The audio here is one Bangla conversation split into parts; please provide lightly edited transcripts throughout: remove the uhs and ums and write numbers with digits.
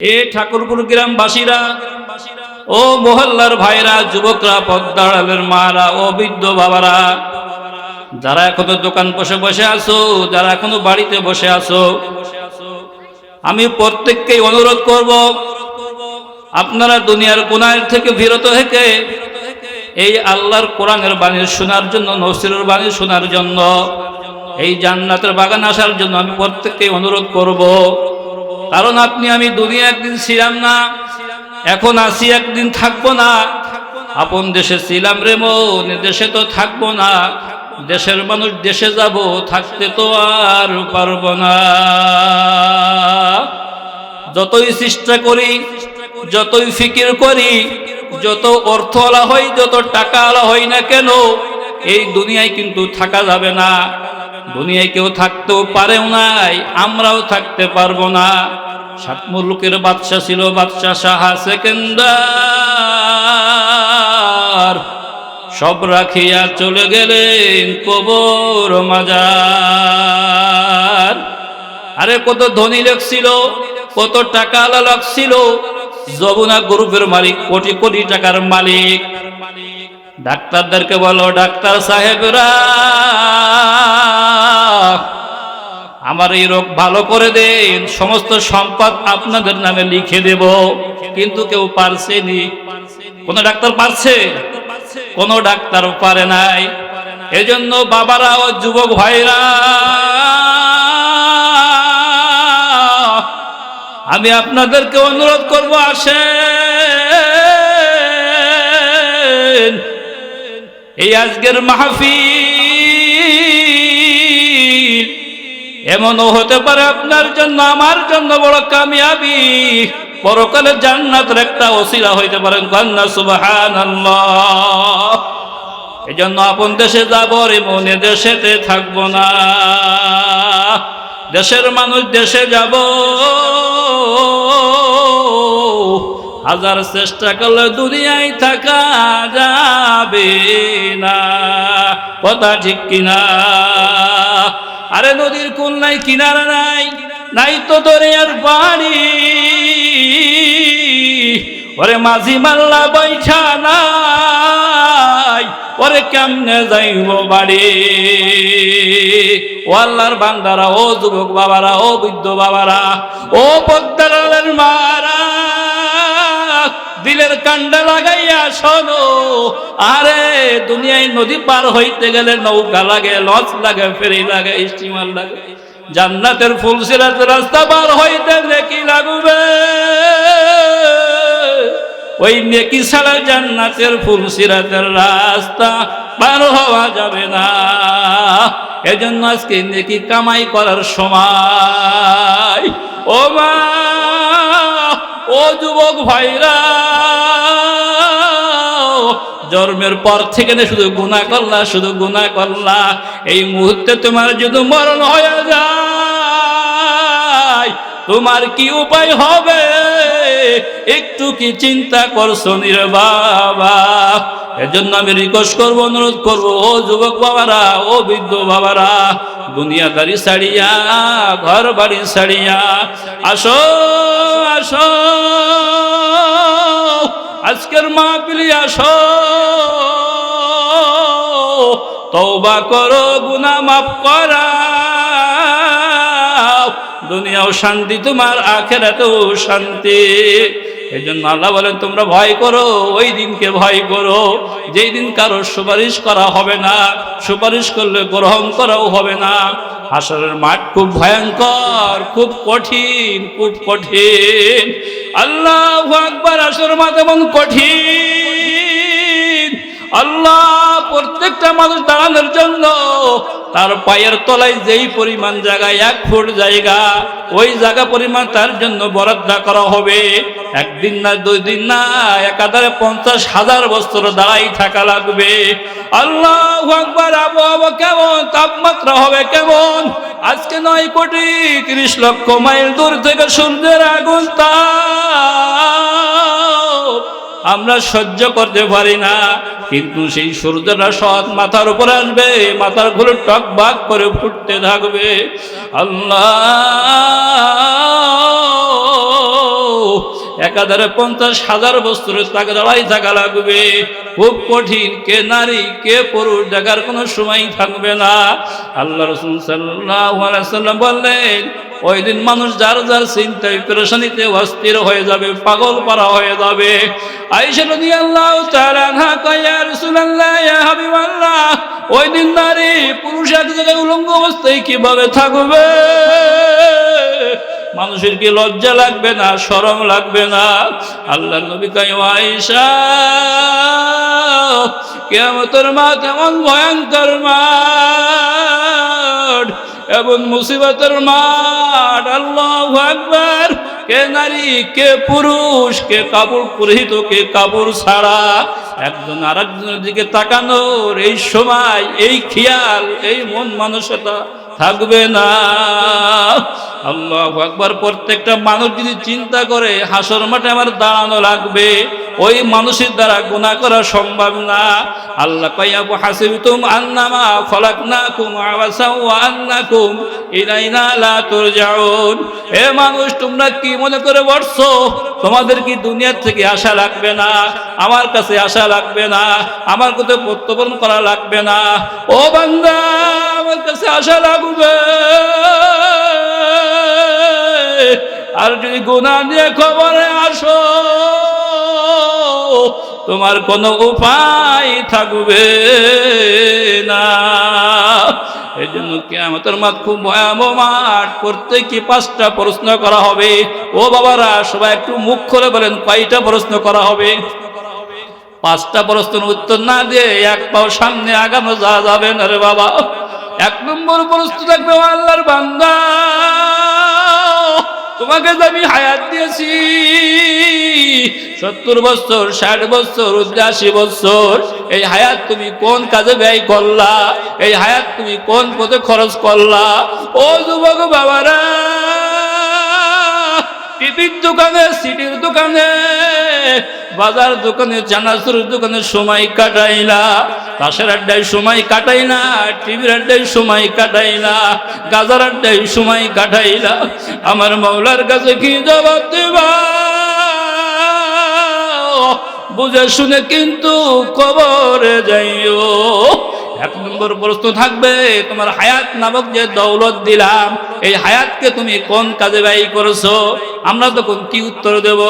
এ ঠাকুরপুর গ্রামবাসীরা, ও মহল্লার ভাইরা, যুবকরা, পদ্মাড়ালের মারা, ও বৃদ্ধ বাবারা, যারা এখনো দোকান বসে বসে আছো, যারা এখনো বাড়িতে বসে আছো, আমি প্রত্যেককেই অনুরোধ করব, আপনারা দুনিয়ার গুনাহের থেকে বিরত থেকে এই আল্লাহর কোরআনের বাণী শোনার জন্য, নসিরের বাণী শোনার জন্য, এই জান্নাতের বাগান আসার জন্য আমি প্রত্যেককেই অনুরোধ করব। কারণ আপনি আমি দুনিয়া একদিন ছিলাম না, এখন আসি, একদিন থাকবো না। আপন দেশে ছিলাম রে মন, দেশে তো থাকবো না। দেশের মানুষ দেশে যাব, থাকতে তো আর পারবো না। যতই চেষ্টা করি, যতই ফিকির করি, যত অর্থওয়ালা হই, যত টাকাওয়ালা হই না কেন, এই দুনিয়ায় কিন্তু থাকা যাবে না। দুনিয়ায় কেউ থাকতেও পারেও নাই, আমরাও থাকতে পারবো না। সাত মুলুকের বাদশা ছিল বাদশা শাহ সেকেন্দার, সব রাখিয়া চলে গেলেন কবর মাজার। আরে কত ধনী লোক ছিল, কত টাকাওয়ালা লোক ছিল, যমুনা গ্রুপের মালিক, কোটি কোটি টাকার মালিক। ডাক্তারদেরকে বলো, ডাক্তার সাহেবরা, আমার এই রোগ ভালো করে দেন, সমস্ত সম্পদ আপনাদের নামে লিখে দেব। কিন্তু কেউ পারছেনি। কোন ডাক্তার পারছে? কোন ডাক্তার পারে নাই। এজন্য বাবারা ও যুবক ভাইরা, আমি আপনাদেরকে অনুরোধ করব, আসেন এই আজকের মাহফিল এমনও হতে পারে আপনার জন্য, আমার জন্য বড় কামিয়াবি, পরকালে জান্নাতের একটা ওসিলা হইতে পারেন। কন্যা সুবহানাল্লাহ। এজন্য আপন দেশে যাব রে মনে, দেশেতে থাকবো না। দেশের মানুষ দেশে যাব, হাজার চেষ্টা করলে দুনিয়ায় থাকা যাবে না। কথা ঠিক কিনা? আরে নদীর কুল নাই, কিনারা নাই, নাই তো দরিয়ার পানি। ওরে মাঝি মাল্লা বৈঠা নাই, ওরে কেমনে যাইব বাড়ি? ও আল্লাহর বান্দারা, ও যুবক বাবারা, ও বৃদ্ধ বাবারা, ও পদ্মার মারা, দিলের কান্ডা লাগাইয়া শোনো। আরে দুনিয়ায় নদী পার হইতে গেলে নৌকা লাগে, লঞ্চ লাগে, ফেরি লাগে, স্টিমার লাগে। জান্নাতের ফুলসিরাতের রাস্তা পার হইতে নেকি লাগবে। ওই নেকি ছাড়া জান্নাতের ফুলসিরাতের রাস্তা পার হওয়া যাবে না। এজন্য আজকে নেকি কামাই করার সময়। ও মা, ও যুবক ভাইরা, জন্মের পর থেকে শুধু গুনাহ করলা, শুধু গুনাহ করলা। এই মুহূর্তে তোমার যদি মরণ হয়ে যায়, তোমার কি উপায় হবে? একটু কি চিন্তা করছো নিরে বাবা? এজন্য আমি রিকোয়েস্ট করবো, অনুরোধ করবো, ও যুবক বাবারা, ও বৃদ্ধ বাবারা, দুনিয়াদারি ছাড়িয়া, ঘর বাড়ি ছাড়িয়া আসো, আসো আজকের মাহফিলে আসো। তওবা করো, গুনাহ মাফ করাও। দুনিয়াও শান্তি, তোমার আখিরাতেও শান্তি। এই জন্য আল্লাহ বলেন, তোমরা ভয় করো, ওই দিনকে ভয় করো যেই দিন কারোর সুপারিশ করা হবে না, সুপারিশ করলে গ্রহণ করাও হবে না। হাসরের মাঠ খুব ভয়ঙ্কর, খুব কঠিন, খুব কঠিন। আল্লাহু আকবার। হাসরের মাঠ এমন কঠিন, আল্লাহ প্রত্যেকটা মানুষ দাঁড়ানোর জন্য তার পায়ের তলায় যেই পরিমাণ জায়গা, 1 ফুট জায়গা, ওই জায়গা পরিমাণ তার জন্য বরাদ্দ করা হবে। একদিন না, 2 দিন না, একাধারে 50,000 বছর দাঁড়াই থাকা লাগবে। আল্লাহু আকবার। আবহাওয়া কেমন, তাপমাত্রা হবে কেমন? আজকে 9,30,00,000 মাইল দূর থেকে সূর্যের আগুন তাপ আমরা সহ্য করতে পারি না, কিন্তু সেই সূর্যটা সৎ মাথার উপর আসবে, মাথার ঘুরে টক বাক করে ফুটতে থাকবে। আল্লাহ একাধারে 50,000 বছর তাকে দাঁড়াই থাকা লাগবে, খুব কঠিন। কে নারী কে পুরুষ দেখার কোনো সময় থাকবে না। আল্লাহ রাসূল সাল্লাল্লাহু আলাইহি ওয়াসাল্লাম বললেন, ওই দিন মানুষ যার যার চিন্তায় পেরেশানিতে অস্থির হয়ে যাবে, পাগল পারা হয়ে যাবে। আয়েশা রাদিয়াল্লাহু তাআলা আনহা কয়, ইয়া রাসূলুল্লাহ, ইয়া হাবিবাল্লাহ, ওই দিন নারী পুরুষ এক জায়গায় উলঙ্গ অবস্থায় কিভাবে থাকবে? মানুষের কি লজ্জা লাগবে না, শরম লাগবে না? আল্লাহর নবী কয়, আয়েশা, কিয়ামতের মাঠ এমন ভয়ঙ্কর মাঠ, এমন মুসিবতের মাঠ। আল্লাহু আকবার। কে নারী কে পুরুষ, কে কাপড় পরিহিত কে কাপড় ছাড়া, একজন আরেকজনের দিকে তাকানোর এই সময়, এই খেয়াল, এই মন মানসিকতা থাকবে না। আল্লাহু আকবার। প্রত্যেকটা মানুষ যদি চিন্তা করে হাসর মাঠে আমার দাঁড়ানো লাগবে, ওই মানুষের দ্বারা গুনাহ করা সম্ভব না। আল্লাহ কয়, আবু হাসিবতুম আন্নামা খলাকনাকুম আবাসাও ওয়া আন্নাকুম ইলাইনা লা তুরজাউন। হে মানুষ, তোমরা কি মনে করে বসছো তোমাদের কি দুনিয়া থেকে আশা লাগবে না, আমার কাছে আশা লাগবে না, আমার কাছে প্রত্যর্পণ করা লাগবে না? ও বান্দা, আমার কাছে আশা লাগবে। আর যদি গুনাহ নিয়ে খবরে আসো, তোমার কোনো উপায় থাকবে না। এই জন্য কিয়ামতের মাঠ খুব ভয়াবহ মাঠ। প্রত্যেককে 5টা প্রশ্ন করা হবে। ও বাবারা, সবাই একটু মুখ খুলে বলেন, কয়টা প্রশ্ন করা হবে? 5টা প্রশ্নের উত্তর না দিয়ে এক পাও সামনে আগানো যাবে না রে বাবা। 1 নম্বর প্রশ্ন থাকবে, আল্লাহর বান্দা, তোমাকে যে আমি হায়াত দিয়েছি 70 বছর, 60 বছর, 80 বছর, এই হায়াত তুমি কোন কাজে ব্যয় করলা? এই হায়াত তুমি কোন পথে খরচ করলা? ও যুবক বাবারা, টিভির দোকানে, সিডির দোকানে, বাজার দোকানে, চানাচুরের দোকানে সময় কাটাইলা, তাসের আড্ডায় সময় কাটাইলা, টিভির আড্ডায় সময় কাটাইলা, গাজার আড্ডায় সময় কাটাইলা। আমার মাওলার কাছে কি জবাব দেবা? বুঝে শুনে কিন্তু কবরে যাইও। 1 নম্বর প্রশ্ন থাকবে, তোমার হায়াত নামক যে দৌলত দিলাম, এই হায়াতকে তুমি কোন কাজে ব্যয় করেছো? আমরা তখন কি উত্তর দেব?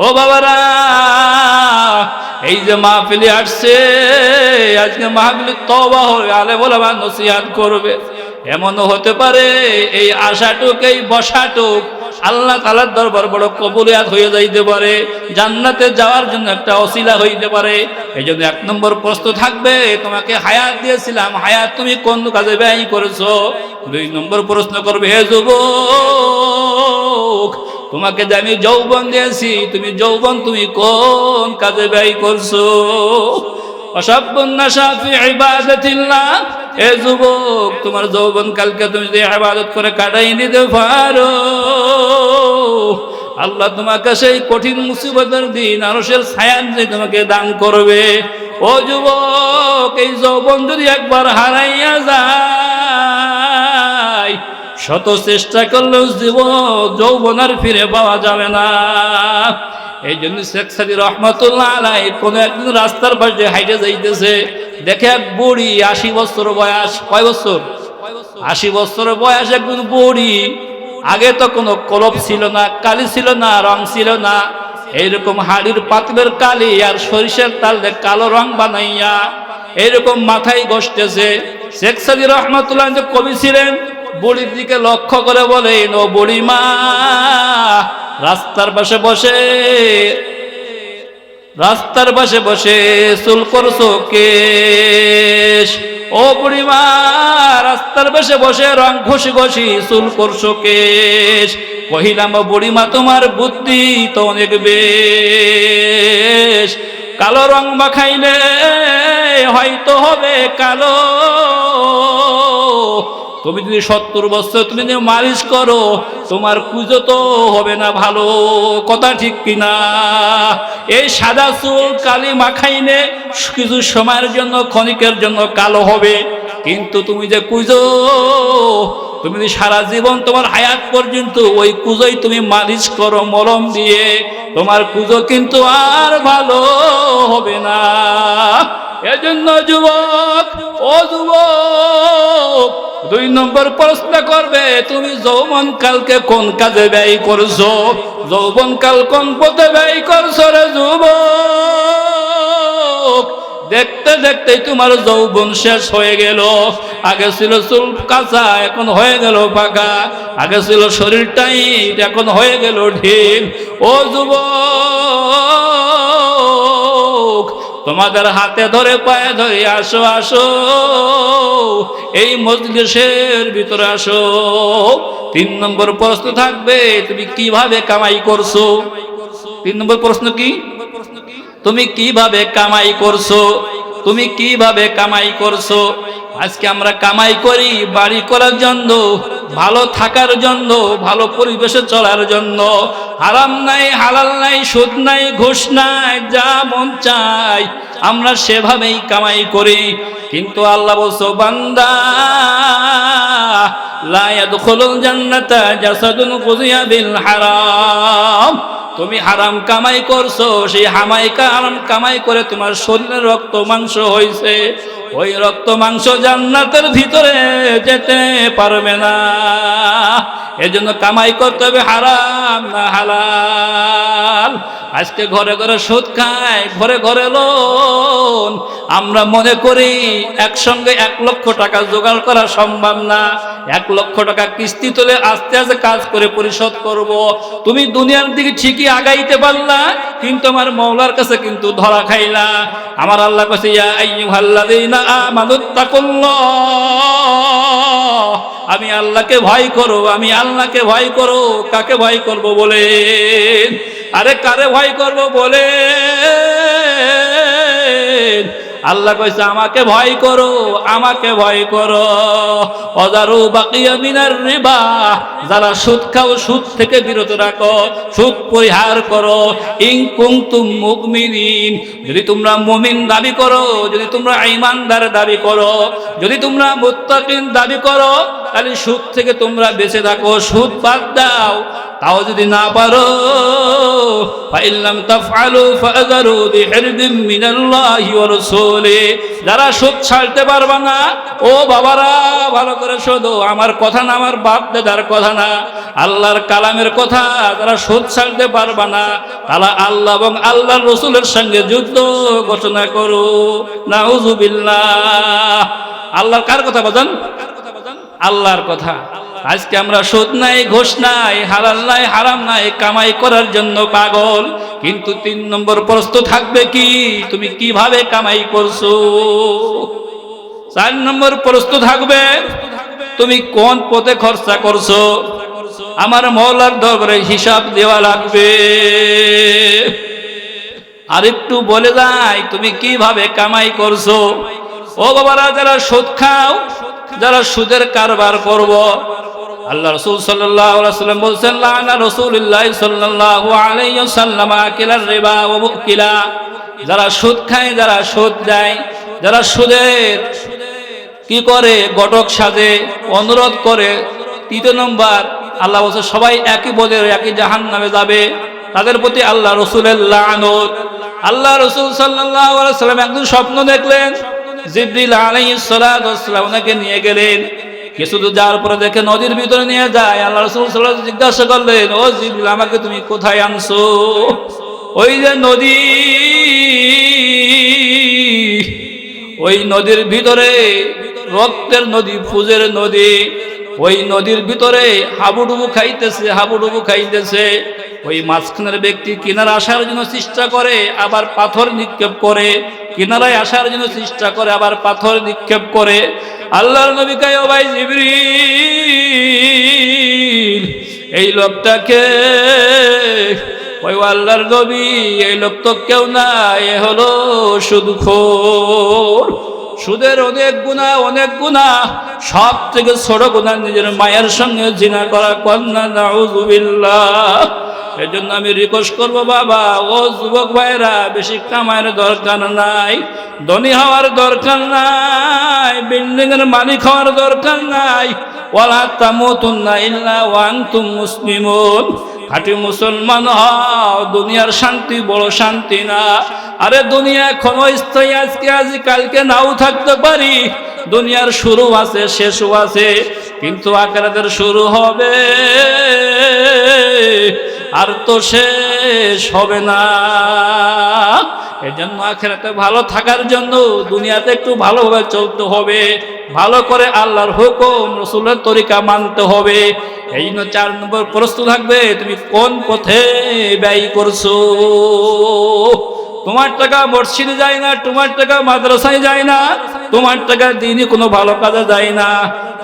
ও বাবারা, এই যে মাহফিলে আসছে, আজকে মাহফিলে তওবা হবে, আলেম ওলামা নসিহত করবে। এমনও হতে পারে এই আশাটুক, এই বসাটুক আল্লাহ তাআলার দরবার বড় কবুলিয়াত হয়ে যাইতে পারে, জান্নাতে যাওয়ার জন্য একটা ওসিলা হইতে পারে। এই জন্য 1 নম্বর প্রশ্ন থাকবে, তোমাকে হায়াত দিয়েছিলাম, হায়াত তুমি কোন কাজে ব্যয় করেছো? 2 নম্বর প্রশ্ন করবে, হে যুবক, তোমাকে যে আমি যৌবন দিয়েছি, তুমি যৌবন তুমি কোন কাজে ব্যয় করছো? অসাবুন্নাসা ফি ইবাদাতিল্লাহ। হে যুবক, তোমার যৌবন কালকে তুমি যদি ইবাদত করে কাটাই নিতে পারো, আল্লাহ তোমাকে সেই কঠিন মুসিবতের দিন আরশের ছায়ার যে তোমাকে দান করবে। ও যুবক, এই যৌবন যদি একবার হারাইয়া যায়, শত চেষ্টা করলেও যৌবন আর ফিরে পাওয়া যাবে না। এই জন্য শেখ সাদি রহমাতুল্লাহ আলাইহি কোন একদিন রাস্তার পাশে হাইটে যাইতেছে, দেখে এক বুড়ি 80 বছর বয়স। কয় বছর? 80 বছর বয়স একজন বুড়ি। আগে তো কোনো কলপ ছিল না, কালি ছিল না, রং ছিল না। এইরকম হাড়ির পাতিলের কালি আর সরিষার তাল দিয়ে কালো রং বানাইয়া এইরকম মাথায় ঘষতেছে। শেখ সাদি রহমাতুল্লাহ যে কবি ছিলেন, বুড়ির দিকে লক্ষ্য করে বলেন, ও বুড়িমা, রাস্তার পাশে বসে চুল করছো কেশ। ও বুড়িমা, রাস্তার পাশে বসে রং ঘষি ঘষি চুল করছো কেশ। কহিলাম, বুড়িমা, তোমার বুদ্ধি তো অনেক বেশ, কালো রং মাখাইলে হয়তো হবে কালো। তুমি যদি 70 বছর তুমি যদি মালিশ করো, তোমার পুজো তো হবে না ভালো। কথা ঠিক কিনা? এই সাদা চুল কালি মাখাইলে কিছু সময়ের জন্য, ক্ষণিকের জন্য কালো হবে, কিন্তু তুমি যে কুজো তুমি যদি সারা জীবন তোমার হায়াত পর্যন্ত ওই কুজোই তুমি মালিশ করো মলম দিয়ে, তোমার কুজো কিন্তু আর ভালো হবে না। এজন্য যুবক, ও যুবক, 2 নম্বর প্রশ্ন করবে, তুমি যৌবন কালকে কোন কাজে ব্যয় করছো? যৌবন কাল কোন পথে ব্যয় করছো রে যুবক? দেখতে দেখতে তোমার যৌবন শেষ হয়ে গেল। আগে ছিল চুল কাঁচা, এখন হয়ে গেল পাকা। আগে ছিল শরীর টাইট, এখন হয়ে গেল ঢিল। ও যুবক, তোমাদের হাতে ধরে পায়ে ধরে আসো, আসো এই মজলিসের ভিতরে আসো। 3 নম্বর প্রশ্ন থাকবে, তুমি কিভাবে কামাই করছো? 3 নম্বর প্রশ্ন কি? তুমি কিভাবে কামাই করছো? তুমি কিভাবে কামাই করছো? আজকে আমরা কামাই করি বাড়ি করার জন্য, ভালো থাকার জন্য, ভালো পরিবেশে চলার জন্য। হারাম নাই, হালাল নাই, সুদ নাই, ঘুষ নাই, যা মন চাই আমরা সেভাবেই কামাই করি। কিন্তু আল্লাহ বলছো, বান্দা লা ইয়াদখুলুল জান্নাতা জাসাদুন গুযিয়া বিল হারাম। তুমি হারাম কামাই করছো, সেই হারাম কামাই করে তোমার শরীরের রক্ত মাংস হয়েছে, ওই রক্ত মাংস জান্নাতের ভিতরে যেতে পারবে না। এজন্য কামাই করতে হবে হারাম না হালাল। আজকে ঘরে ঘরে সুদ খায়, ঘরে ঘরে লোন। আমরা মনে করি একসঙ্গে 1 লক্ষ টাকা জোগাড় করা সম্ভব না। 1 লক্ষ টাকা কিস্তি তুলে আস্তে আস্তে কাজ করে পরিশোধ করব। তুমি দুনিয়ার দিকে ঠিকই আগাইতে পারলা, কিন্তু আমার মওলার কাছে কিন্তু ধরা খাইলা। আমার আল্লাহ কাছে, ইয়া আইয়ুহাল্লাযীনা আমানুত্তাকুল্লাহ, আমি আল্লাহকে ভয় করো, আমি আল্লাহকে ভয় করো। কাকে ভয় করব বলে? আরে কারে ভয় করব বলে? আল্লাহ কইছে আমাকে ভয় করো, আমাকে ভয় করো। ওয়াজারু বাকিয়া মিনার রিবা, যারা সুদ খাও সুদ থেকে বিরত রাখো, সুদ পরিহার করো। ইন কুনতুম মুমিনিন, যদি তোমরা মুমিন দাবি করো, যদি তোমরা ঈমানদার দাবি করো, যদি তোমরা মুত্তাকিন দাবি করো, তাহলে সুদ থেকে তোমরা বেঁচে থাকো, সুদ বাদ দাও। তাও যদি না পারো, ফাইল্লাম তাফআলু ফাযারু বিহিরবিম মিনাল্লাহি ওয়া রাসূলি, যারা সুদ ছাড়তে পারবে না, ও বাবারা ভালো করে শোনো, আমার কথা না, আমার বাপ দাদার কথা না, আল্লাহর কালামের কথা। যারা সুদ ছাড়তে পারবে না, তারা আল্লাহ এবং আল্লাহর রাসূলের সঙ্গে যুদ্ধ ঘোষণা করো। নাউযুবিল্লাহ। আল্লাহর কার কথা বাজান? আল্লাহর কথা। আজকে আমরা সুদ নাই, ঘুষ নাই, হালাল নাই, হারাম নাই, কামাই করার জন্য পাগল। কিন্তু 3 নম্বর প্রশ্ন থাকবে কি, তুমি কিভাবে কামাই করছো? 4 নম্বর প্রশ্ন থাকবে, তুমি কোন পথে খরচা করছো? আমার মওলার দরবারে হিসাব দেওয়া লাগবে। আর একটু বলে যাই, তুমি কিভাবে কামাই করছো? ও বাবারা, যারা সুদ খাও, যারা সুদের কারবার করব, আল্লাহ রাসূল সাল্লাল্লাহু আলাইহি ওয়াসাল্লাম বলেছেন, লানা রাসূলুল্লাহ সাল্লাল্লাহু আলাইহি ওয়াসাল্লাম আকিলার রিবা ওয়া মুকিলা। যারা সুদ খায়, যারা সুদ দেয়, যারা সুদের কি করে, ঘটক সাজে, অনুরোধ করে, 3 নম্বর আল্লাহ বলছে সবাই একই বলে একই জাহান্নামে যাবে। তাদের প্রতি আল্লাহ রাসূলের লানত। আল্লাহ রাসূল সাল্লাল্লাহু আলাইহি ওয়াসাল্লাম একদিন স্বপ্ন দেখলেন, জিবরিল আলাইহিস সালাতু ওয়াস সালাম ওনাকে নিয়ে গেলেন। কিছু দূর যাওয়ার পরে দেখে নদীর ভিতরে নিয়ে যায়। আল্লাহ রাসূল সাল্লাল্লাহু আলাইহি ওয়াসাল্লাম জিজ্ঞাসা করলেন, ও জিবরিল, আমাকে তুমি কোথায় আনছো? ওই যে নদী, ওই নদীর ভিতরে রক্তের নদী, ফুজের নদী, ওই নদীর ভিতরে হাবুডুবু খাইতেছে, হাবুডুবু খাইতেছে। ওই মাঝখানের ব্যক্তি কিনারা আসার জন্য চেষ্টা করে, আবার পাথর নিক্ষেপ করে, কিনারায় আসার জন্য চেষ্টা করে, আবার পাথর নিক্ষেপ করে। আল্লাহর নবী কয়, ও ভাই জিবরিল, এই লোকটাকে? ওই আল্লাহর নবী, এই লোক তো কেউ না, এ হলো সুদখোর। সুদের অনেক গুনাহ, অনেক গুনাহ। সব থেকে ছোট গুনাহ নিজের মায়ের সঙ্গে জিনা করা। কন্যা, নাউযুবিল্লাহ। এজন্য আমি রিকোয়েস্ট করব, বাবা ও যুবক ভাইরা, বেশি কামাইয়ের দরকার নাই, ধনী হওয়ার দরকার নাই, বিল্ডিং এর মালিক হওয়ার দরকার নাই। ওয়ালা তামুতুন্না ইল্লা ওয়া আনতুম মুসলিমুন। খাঁটি মুসলমান হও, দুনিয়ার শান্তি বড় শান্তি না। আরে দুনিয়া ক্ষণস্থায়ী, আজ কালকে নাও থাকতে পারি। দুনিয়ার শুরু আছে, শেষও আছে, কিন্তু আখিরাতের শুরু হবে আর তো শেষ হবে না। এজন্য আখিরাতে ভালো থাকার জন্য দুনিয়াতে একটু ভালোভাবে চলতে হবে, ভালো করে আল্লাহর হুকুম রাসূলের তরিকা মানতে হবে। এই জন্য 4 নম্বর প্রশ্ন থাকবে, তুমি কোন পথে ব্যয় করছো? তোমার টাকা মসজিদে যায় না, তোমার টাকা মাদ্রাসায় যায় না, তোমার টাকা দিনই কোনো ভালো কাজে যায় না,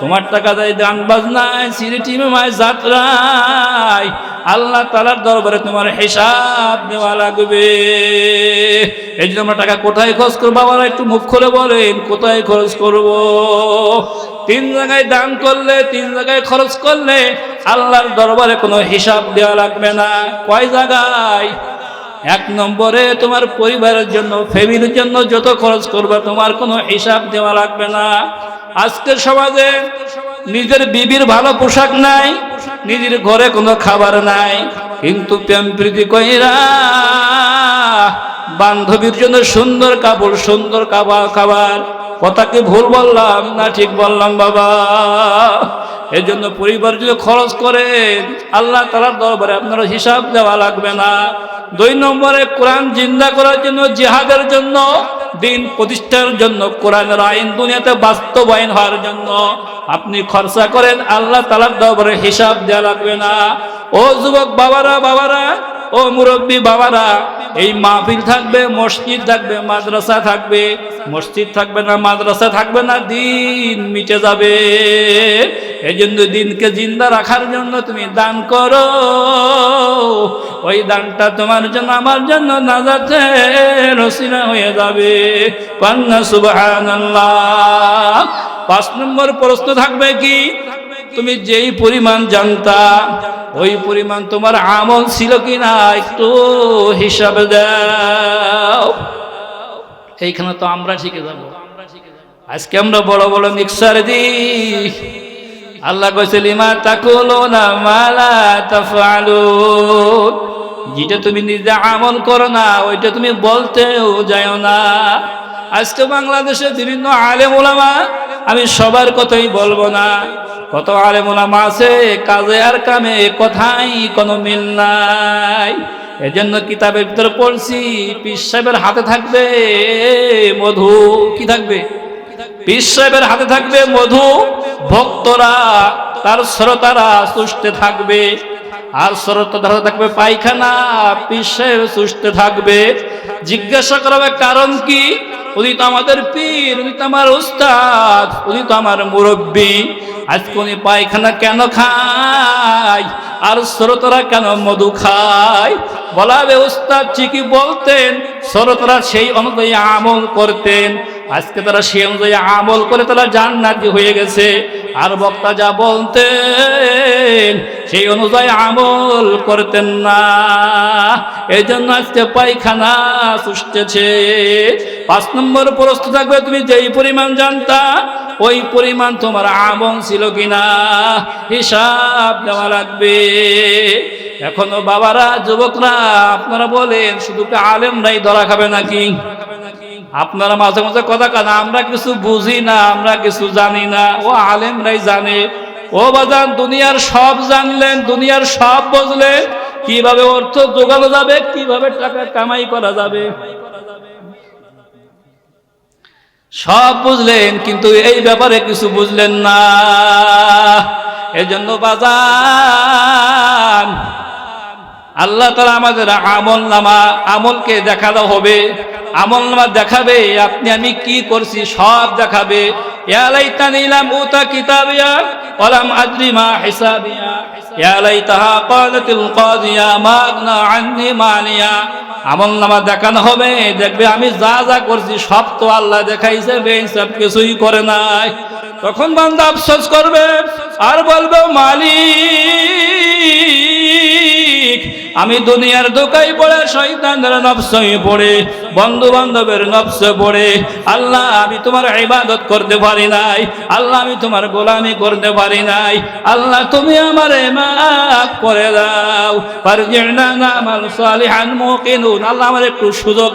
তোমার টাকা যায় গান বাজনায়, সিনেমায়, যাত্রায়। আল্লাহ তাআলার দরবারে তোমার হিসাব দেওয়া লাগবে। এই জন্য আমরা টাকা কোথায় খরচ করবো? বাবারা একটু মুখ খুলে বলেন, কোথায় খরচ করব? 3 জায়গায় দান করলে, 3 জায়গায় খরচ করলে আল্লাহর দরবারে কোনো হিসাব দেওয়া লাগবে না। কয় জায়গায়? 1 নম্বরে তোমার পরিবারের জন্য, ফ্যামিলির জন্য যত খরচ করবে তোমার কোনো হিসাব দেওয়া লাগবে না। আজকের সমাজে নিজের বিবির ভালো পোশাক নাই, নিজের ঘরে কোনো খাবার নাই, কিন্তু প্রেম প্রীতি কইরা বান্ধবীর জন্য সুন্দর কাপড়, সুন্দর খাবার। কথা কি ভুল বললাম না ঠিক বললাম বাবা? এজন্য পরিবার যদি খরচ করেন আল্লাহ তাআলার দরবারে আপনার হিসাব দেওয়া লাগবে না। 2 নম্বরে কোরআন জিন্দা করার জন্য, জিহাদের জন্য, দিন প্রতিষ্ঠার জন্য, কোরআনের আইন দুনিয়াতে বাস্তবায়ন হওয়ার জন্য আপনি খরচা করেন, আল্লাহ তাআলার দরবারে হিসাব দেওয়া লাগবে না। ও যুবক বাবারা, ও মুরব্বী বাবারা, এই মাহফিল থাকবে, মসজিদ থাকবে, মাদ্রাসা থাকবে। মসজিদ থাকবে না, মাদ্রাসা থাকবে না, দিন মিটে যাবে। এই জন্য দিনকে জিন্দা রাখার জন্য তুমি দান করো। ওই দানটা তোমার জন্য, আমার জন্য নাজাতের ওসিলা হয়ে যাবে। পান্না সুবহানাল্লাহ। 5 নম্বর প্রশ্ন থাকবে কি? তুমি যেই পরিমাণ জানতা ওই পরিমাণ তোমার আমল ছিল কিনা একটু হিসাব দাও। এইখানে তো আমরা শিখে যাব। আজকে আমরা বড় বড় মিক্সার দিই। আল্লাহ কইছে লিমা তাকুলুনা মা লা তাফআলুন। যেটা তুমি নিজে আমল করো না ওইটা তুমি বলতেও যাও না। আজকে বাংলাদেশে বিভিন্ন আলেম ওলামা, আমি সবার কথাই বলবো না, কত আলেম ওলামা আছে কাজে আর কামে কথাই কোনো মিল নাই। এজন্য কিতাবের ভিতরে পড়ছি, পীর সাহেবের হাতে থাকবে মধু। কি থাকবে? পীর সাহেবের হাতে থাকবে মধু, ভক্তরা তার শ্রোতারা সুস্থে থাকবে। আর শ্রোতাদের হাতে থাকবে পায়খানা, পীর সাহেব সুস্থে থাকবে। জিজ্ঞাসা করবে কারণ কি? উনি তো আমাদের পীর, উনি তো আমার উস্তাদ, উনি তো আমার মুরব্বী। আজকে উনি পায়খানা কেন খায় আর শ্রোতারা কেন মধু খায়? বলাবে উস্তাদ ঠিকই বলতেন, শ্রোতারা সেই অনুযায়ী আমল করতেন। আজকে তারা সেই অনুযায়ী আমল করে তারা জান্নাতি হয়ে গেছে। আর বক্তা যা বলতেন সেই অনুযায়ী আমল করতেন না, এই জন্য আজকে পায়খানা সুষ্টেছে। 5 নম্বর প্রশ্ন থাকবে, তুমি যেই পরিমাণ জানতা ওই পরিমাণ তোমার আমল ছিল কিনা হিসাব দেওয়া লাগবে। এখনো বাবারা, যুবকরা, আপনারা বলেন শুধু আলেমরাই ধরা খাবে নাকি? আপনারা মাঝে মাঝে কথা কান, আমরা কিছু বুঝি না, আমরা কিছু জানি না, ও আলেমরাই জানে। ও বাজান, দুনিয়ার সব জানলেন, দুনিয়ার সব বুঝলেন, কিভাবে অর্থ জোগানো যাবে, কিভাবে টাকা কামাই করা যাবে, সব বুঝলেন, কিন্তু এই ব্যাপারে কিছু বুঝলেন না। এজন্য বাজান, আল্লাহ তাআলা আমাদের আমলকে দেখানো হবে, আমলনামা দেখাবে, আপনি আমি কি করছি সব দেখাবে। ইয়া লাইতানি লাম উতা কিতাবিয়া ওয়া লাম আদরি মা হিসাবিয়া ইয়া লাইতাহা ক্বালাতিল কাযিয়া মা আগনা আন্নি মালিয়া। আমলনামা দেখানো হবে, দেখবে আমি যা যা করছি সব তো আল্লাহ দেখাইছে, বেহিসাব কিছুই করে নাই। তখন বান্দা আফসোস করবে আর বলবে, মালিক মালিক আমি দুনিয়ার ধোঁকায় পড়ে শয়তানের নফসে পড়ে বন্ধু বান্ধবের নফসে পড়ে আল্লাহ আমি তোমার ইবাদত করতে পারি নাই আল্লাহ আমি তোমার গোলামি করতে পারি নাই আল্লাহ তুমি আমারে মাফ করে দাও ফারজি'না না'মাল সালিহান মুকিনুন আল্লাহ আমার একটু সুযোগ